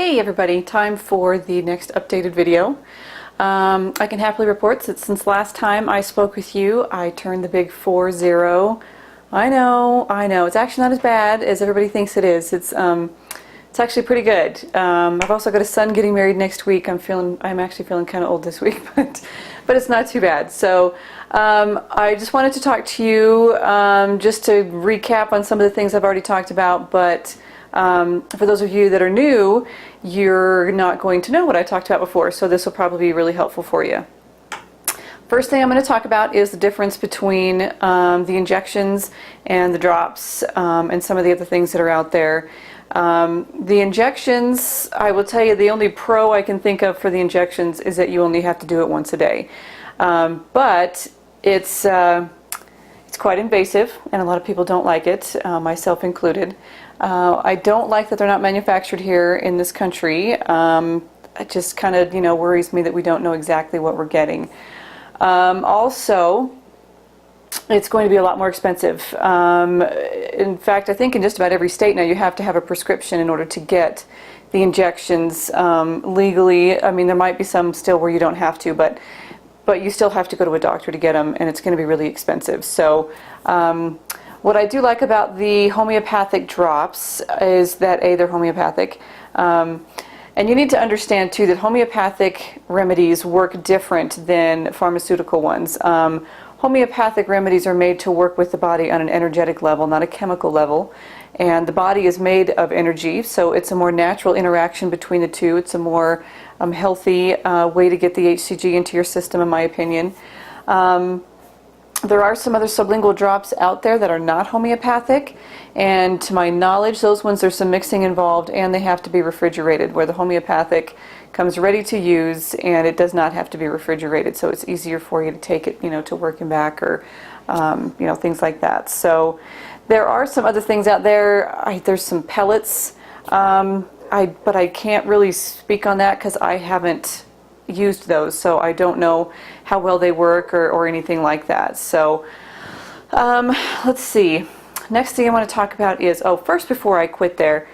Hey everybody, time for the next updated video. I can happily report that since last time I spoke with you, I turned the big 4-0. I know, it's actually not as bad as everybody thinks it is. It's actually pretty good. I've also got a son getting married next week. I'm actually feeling kind of old this week, but it's not too bad. So I just wanted to talk to you just to recap on some of the things I've already talked about, but for those of you that are new, you're not going to know what I talked about before, so this will probably be really helpful for you. First thing I'm going to talk about is the difference between the injections and the drops and some of the other things that are out there. The injections, I will tell you, the only pro I can think of for the injections is that you only have to do it once a day. But it's quite invasive, and a lot of people don't like it, myself included. I don't like that they're not manufactured here in this country. It just kind of, worries me that we don't know exactly what we're getting. Also, it's going to be a lot more expensive. In fact, I think in just about every state now you have to have a prescription in order to get the injections legally. I mean, there might be some still where you don't have to, but you still have to go to a doctor to get them, and it's going to be really expensive. So what I do like about the homeopathic drops is that they're homeopathic. And you need to understand too that homeopathic remedies work different than pharmaceutical ones. Homeopathic remedies are made to work with the body on an energetic level, not a chemical level. And the body is made of energy, so it's a more natural interaction between the two. It's a more healthy way to get the HCG into your system, in my opinion. There are some other sublingual drops out there that are not homeopathic, and to my knowledge, those ones, there's some mixing involved, and they have to be refrigerated, where the homeopathic comes ready to use, and it does not have to be refrigerated, so it's easier for you to take it, to work and back, or things like that. So there are some other things out there. There's some pellets, but I can't really speak on that because I haven't used those, so I don't know how well they work or anything like that. So let's see. Next thing I want to talk about is, first, before I quit there,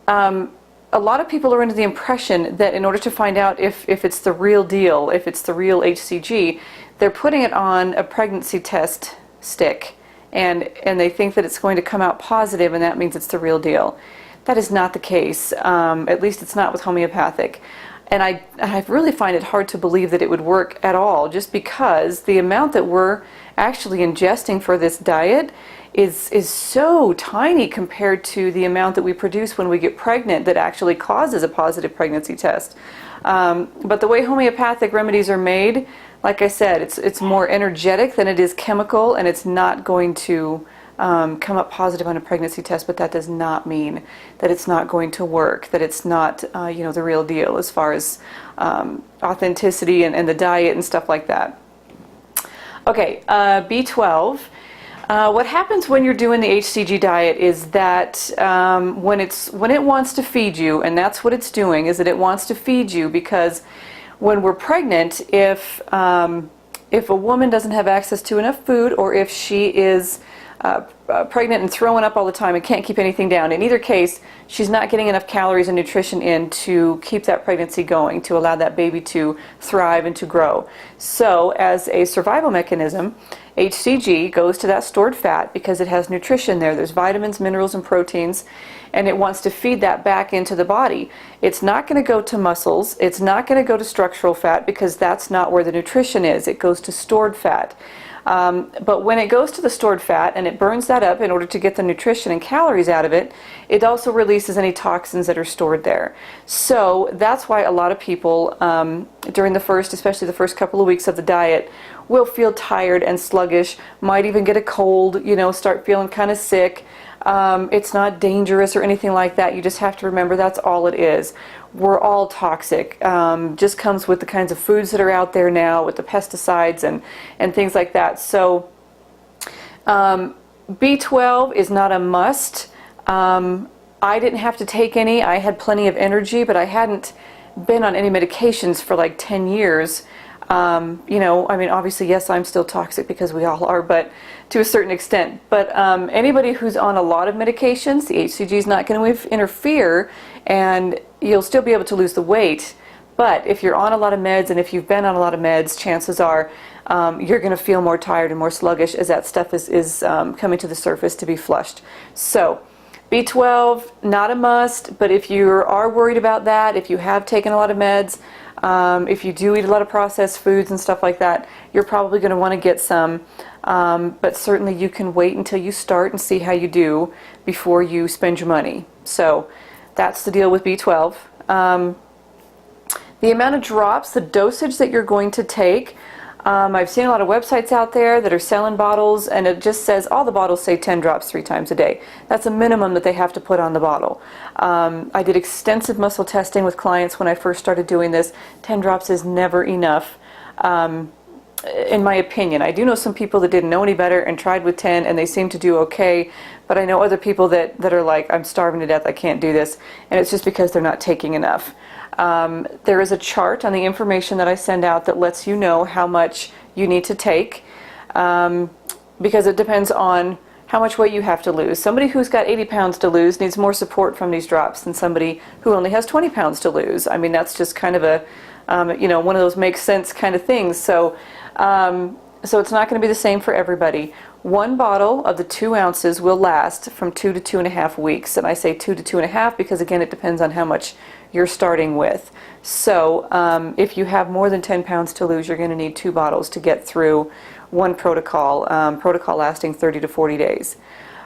a lot of people are under the impression that in order to find out if it's the real deal, if it's the real HCG, they're putting it on a pregnancy test stick, and they think that it's going to come out positive, and that means it's the real deal. That is not the case. At least it's not with homeopathic. And I really find it hard to believe that it would work at all, just because the amount that we're actually ingesting for this diet is so tiny compared to the amount that we produce when we get pregnant that actually causes a positive pregnancy test. But the way homeopathic remedies are made, like I said, it's more energetic than it is chemical, and it's not going to come up positive on a pregnancy test, but that does not mean that it's not going to work, that it's not the real deal as far as authenticity and the diet and stuff like that. Okay, B12. What happens when you're doing the HCG diet is that when it wants to feed you, and that's what it's doing, is that it wants to feed you, because when we're pregnant, if a woman doesn't have access to enough food, or if she is pregnant and throwing up all the time and can't keep anything down, in either case, she's not getting enough calories and nutrition in to keep that pregnancy going, to allow that baby to thrive and to grow. So as a survival mechanism, HCG goes to that stored fat because it has nutrition there. There's vitamins, minerals, and proteins, and it wants to feed that back into the body. It's not going to go to muscles. It's not going to go to structural fat, because that's not where the nutrition is. It goes to stored fat. But when it goes to the stored fat and it burns that up in order to get the nutrition and calories out of it, it also releases any toxins that are stored there. So that's why a lot of people during especially the first couple of weeks of the diet, will feel tired and sluggish, might even get a cold, start feeling kind of sick. It's not dangerous or anything like that. You just have to remember that's all it is. We're all toxic. Just comes with the kinds of foods that are out there now, with the pesticides and things like that. So B12 is not a must. I didn't have to take any. I had plenty of energy, but I hadn't been on any medications for like 10 years. Obviously, yes, I'm still toxic, because we all are, but to a certain extent. But anybody who's on a lot of medications, the HCG is not going to interfere and you'll still be able to lose the weight. But if you're on a lot of meds, and if you've been on a lot of meds, chances are you're going to feel more tired and more sluggish as that stuff is coming to the surface to be flushed. So B12, not a must, but if you are worried about that, if you have taken a lot of meds, if you do eat a lot of processed foods and stuff like that, you're probably going to want to get some. But certainly you can wait until you start and see how you do before you spend your money. So that's the deal with B12. The amount of drops, the dosage that you're going to take, I've seen a lot of websites out there that are selling bottles, and it just says, all the bottles say 10 drops 3 times a day. That's a minimum that they have to put on the bottle. I did extensive muscle testing with clients when I first started doing this. 10 drops is never enough, in my opinion. I do know some people that didn't know any better and tried with 10 and they seem to do okay, but I know other people that are like, I'm starving to death, I can't do this, and it's just because they're not taking enough. There is a chart on the information that I send out that lets you know how much you need to take, because it depends on how much weight you have to lose. Somebody who's got 80 pounds to lose needs more support from these drops than somebody who only has 20 pounds to lose. I mean, that's just kind of a, one of those makes sense kind of things. So it's not going to be the same for everybody. One bottle of the 2 ounces will last from 2 to 2.5 weeks. And I say 2 to 2.5 because, again, it depends on how much you're starting with. So if you have more than 10 pounds to lose, you're going to need 2 bottles to get through one protocol, protocol lasting 30 to 40 days.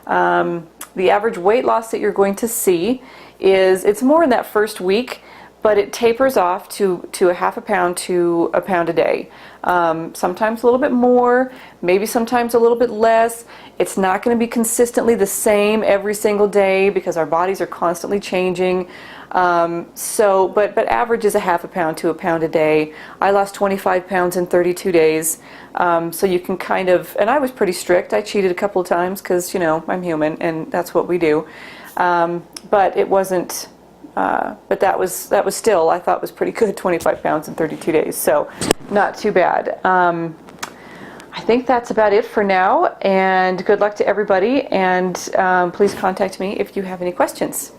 The average weight loss that you're going to see it's more in that first week, but it tapers off to a half a pound to a pound a day. Sometimes a little bit more, maybe sometimes a little bit less. It's not going to be consistently the same every single day because our bodies are constantly changing. But average is a half a pound to a pound a day. I lost 25 pounds in 32 days. So you can kind of, and I was pretty strict. I cheated a couple of times because, I'm human and that's what we do. But it wasn't, but that was still, I thought was pretty good, 25 pounds in 32 days. So not too bad. I think that's about it for now, and good luck to everybody, and please contact me if you have any questions.